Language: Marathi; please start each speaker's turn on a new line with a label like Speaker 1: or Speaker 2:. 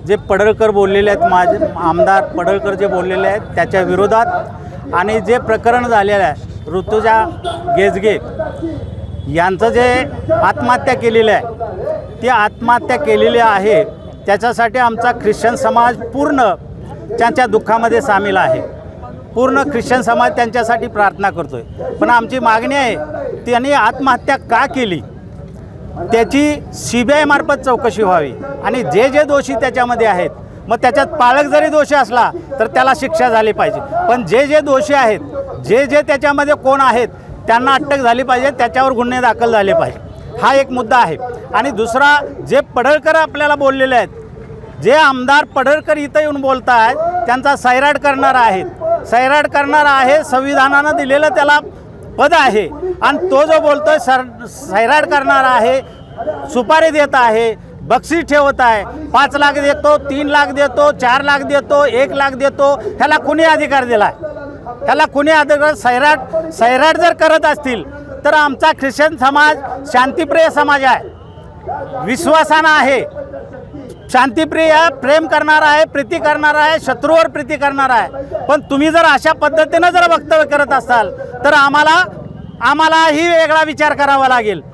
Speaker 1: जे पडळकर बोललेले आहेत, माझे आमदार पडळकर जे बोललेले आहेत त्याच्या विरोधात आणि जे प्रकरण झालेलं आहे ऋतुजा गेजगे यांचं जे आत्महत्या केलेली आहे ती आत्महत्या केलेली आहे त्याच्यासाठी आमचा ख्रिश्चन समाज पूर्ण त्यांच्या दुःखामध्ये सामील आहे। पूर्ण ख्रिश्चन समाज त्यांच्यासाठी प्रार्थना करतोय। पण आमची मागणी आहे त्यांनी आत्महत्या का केली त्याची CBI मार्फत चौकशी व्हावी आणि जे जे दोषी त्याच्यामध्ये आहेत मग त्याच्यात पालक जरी दोषी असला तर त्याला शिक्षा झाली पाहिजे, पण जे जे दोषी आहेत जे जे त्याच्यामध्ये कोण आहेत त्यांना अटक झाली पाहिजे, त्याच्यावर गुन्हे दाखल झाले पाहिजे, हा एक मुद्दा आहे। आणि दुसरा जे पडळकर आपल्याला बोललेले आहेत, जे आमदार पडळकर इथं येऊन बोलत आहेत त्यांचा सैराट करणारा आहेत, सैराट करणारा आहे, संविधानानं दिलेलं त्याला पद आहे आणि तो जो बोलतोय सैराट करणारा आहे, सुपारी देत आहे, बक्षीस ठेवत आहे, 5 लाख देतो, 3 लाख देतो, 4 लाख देतो, 1 लाख देतो, ह्याला कुणी अधिकार दिला? ह्याला कुणी अधिकार? सैराट जर करत असतील तर आमचा ख्रिश्चन समाज शांतिप्रिय समाज आहे, विश्वासानं आहे, शांतिप्रिय प्रेम करणारा आहे, प्रीती करणारा आहे, शत्रूवर प्रीती करणारा आहे। पण तुम्ही जर अशा पद्धतीनं जर वक्तव्य करत असाल तर आम्हालाही वेगळा विचार करावा लागेल।